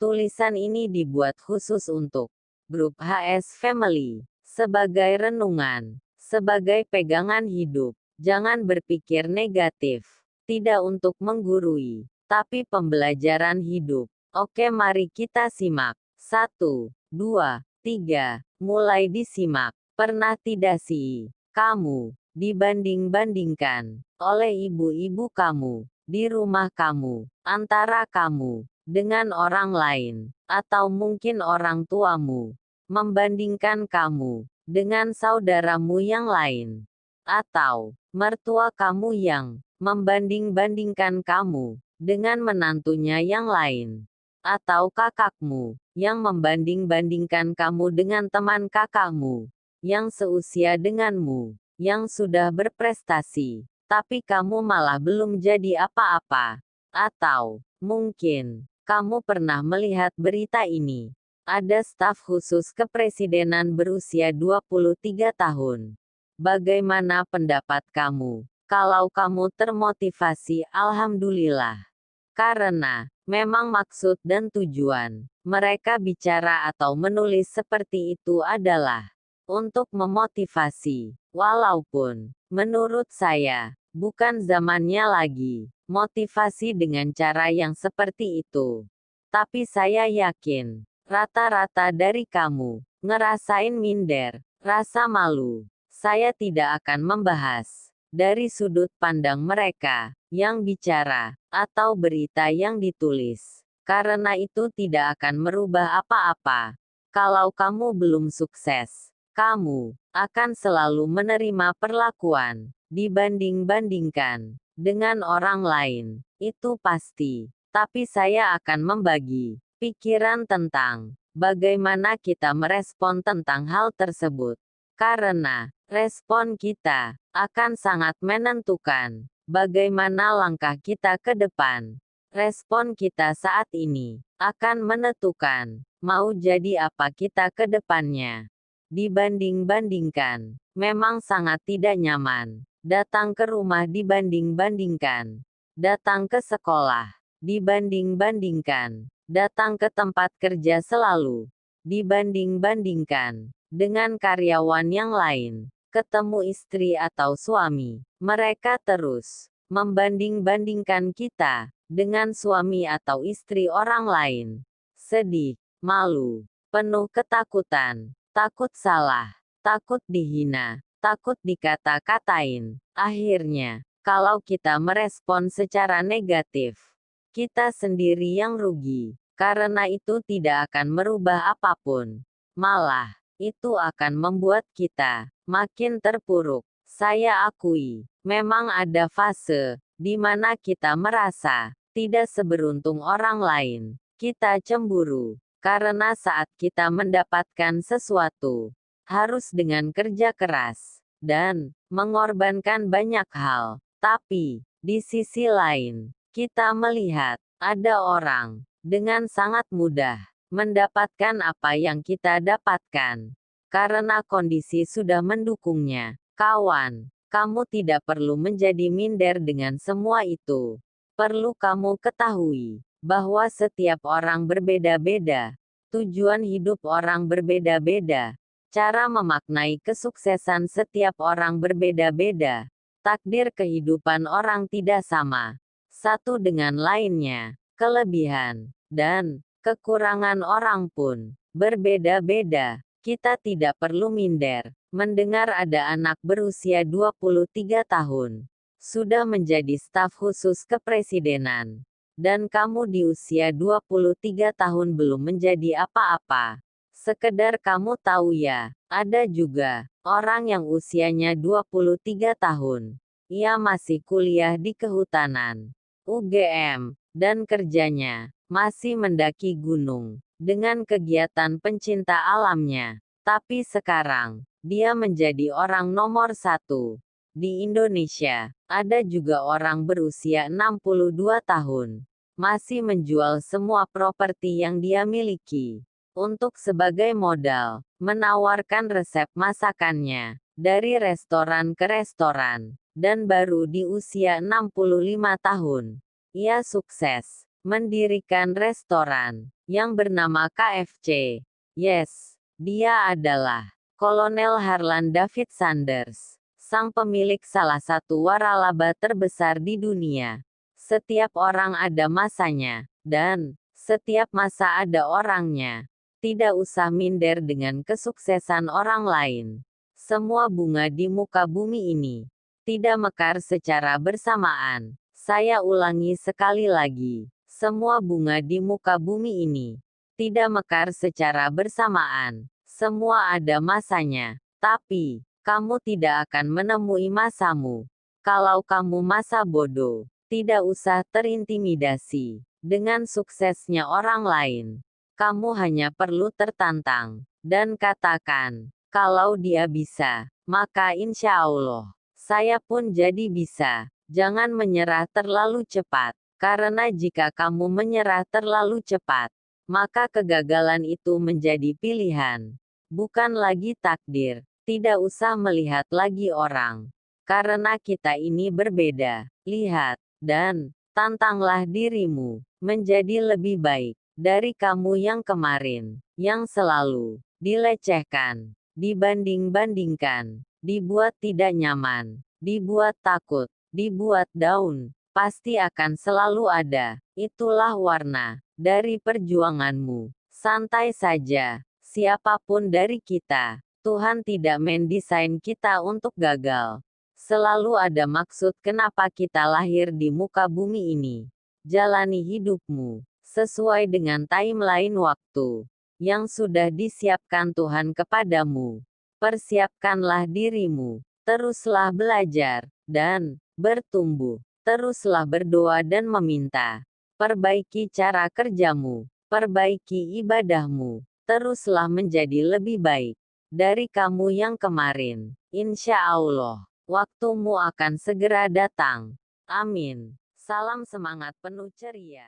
Tulisan ini dibuat khusus untuk grup HS Family, sebagai renungan, sebagai pegangan hidup. Jangan berpikir negatif, tidak untuk menggurui, tapi pembelajaran hidup. Oke, mari kita simak. 1, 2, 3, mulai disimak. Pernah tidak sih kamu dibanding-bandingkan oleh ibu-ibu kamu di rumah kamu, antara kamu dengan orang lain, atau mungkin orang tuamu membandingkan kamu dengan saudaramu yang lain, atau mertua kamu yang membanding-bandingkan kamu dengan menantunya yang lain, atau kakakmu yang membanding-bandingkan kamu dengan teman kakakmu yang seusia denganmu, yang sudah berprestasi, tapi kamu malah belum jadi apa-apa. Atau mungkin kamu pernah melihat berita ini. Ada staf khusus kepresidenan berusia 23 tahun. Bagaimana pendapat kamu? Kalau kamu termotivasi, alhamdulillah. Karena memang maksud dan tujuan mereka bicara atau menulis seperti itu adalah untuk memotivasi. Walaupun menurut saya bukan zamannya lagi motivasi dengan cara yang seperti itu. Tapi saya yakin rata-rata dari kamu ngerasain minder, rasa malu. Saya tidak akan membahas dari sudut pandang mereka yang bicara atau berita yang ditulis, karena itu tidak akan merubah apa-apa. Kalau kamu belum sukses, kamu akan selalu menerima perlakuan dibanding-bandingkan dengan orang lain, itu pasti. Tapi saya akan membagi pikiran tentang bagaimana kita merespon tentang hal tersebut. Karena respon kita akan sangat menentukan bagaimana langkah kita ke depan. Respon kita saat ini akan menentukan mau jadi apa kita ke depannya. Dibanding-bandingkan memang sangat tidak nyaman. Datang ke rumah dibanding-bandingkan. Datang ke sekolah dibanding-bandingkan. Datang ke tempat kerja selalu dibanding-bandingkan dengan karyawan yang lain, ketemu istri atau suami, mereka terus membanding-bandingkan kita dengan suami atau istri orang lain. Sedih, malu, penuh ketakutan, takut salah, takut dihina, takut dikata-katain. Akhirnya, kalau kita merespon secara negatif, kita sendiri yang rugi, karena itu tidak akan merubah apapun. Malah, itu akan membuat kita makin terpuruk. Saya akui, memang ada fase di mana kita merasa tidak seberuntung orang lain. Kita cemburu karena saat kita mendapatkan sesuatu harus dengan kerja keras dan mengorbankan banyak hal. Tapi di sisi lain, kita melihat ada orang dengan sangat mudah mendapatkan apa yang kita dapatkan. Karena kondisi sudah mendukungnya. Kawan, kamu tidak perlu menjadi minder dengan semua itu. Perlu kamu ketahui bahwa setiap orang berbeda-beda. Tujuan hidup orang berbeda-beda. Cara memaknai kesuksesan setiap orang berbeda-beda. Takdir kehidupan orang tidak sama satu dengan lainnya. Kelebihan dan kekurangan orang pun berbeda-beda. Kita tidak perlu minder mendengar ada anak berusia 23 tahun sudah menjadi staf khusus kepresidenan. Dan kamu di usia 23 tahun belum menjadi apa-apa. Sekedar kamu tahu ya, ada juga orang yang usianya 23 tahun. Ia masih kuliah di kehutanan UGM, dan kerjanya masih mendaki gunung dengan kegiatan pencinta alamnya. Tapi sekarang, dia menjadi orang nomor 1 di Indonesia. Ada juga orang berusia 62 tahun, masih menjual semua properti yang dia miliki untuk sebagai modal, menawarkan resep masakannya dari restoran ke restoran, dan baru di usia 65 tahun, ia sukses mendirikan restoran yang bernama KFC. Yes, dia adalah Kolonel Harlan David Sanders, sang pemilik salah satu waralaba terbesar di dunia. Setiap orang ada masanya, dan setiap masa ada orangnya. Tidak usah minder dengan kesuksesan orang lain. Semua bunga di muka bumi ini tidak mekar secara bersamaan. Saya ulangi sekali lagi, semua bunga di muka bumi ini tidak mekar secara bersamaan. Semua ada masanya, tapi kamu tidak akan menemui masamu. Kalau kamu masa bodoh, tidak usah terintimidasi dengan suksesnya orang lain. Kamu hanya perlu tertantang dan katakan, kalau dia bisa, maka insya Allah, saya pun jadi bisa. Jangan menyerah terlalu cepat, karena jika kamu menyerah terlalu cepat, maka kegagalan itu menjadi pilihan, bukan lagi takdir. Tidak usah melihat lagi orang, karena kita ini berbeda. Lihat, dan tantanglah dirimu menjadi lebih baik dari kamu yang kemarin, yang selalu dilecehkan, dibanding-bandingkan, dibuat tidak nyaman, dibuat takut, dibuat down. Pasti akan selalu ada. Itulah warna dari perjuanganmu. Santai saja, siapapun dari kita, Tuhan tidak mendesain kita untuk gagal. Selalu ada maksud kenapa kita lahir di muka bumi ini. Jalani hidupmu sesuai dengan timeline waktu yang sudah disiapkan Tuhan kepadamu. Persiapkanlah dirimu, teruslah belajar dan bertumbuh. Teruslah berdoa dan meminta. Perbaiki cara kerjamu, perbaiki ibadahmu. Teruslah menjadi lebih baik dari kamu yang kemarin. Insya Allah, waktumu akan segera datang. Amin. Salam semangat penuh ceria.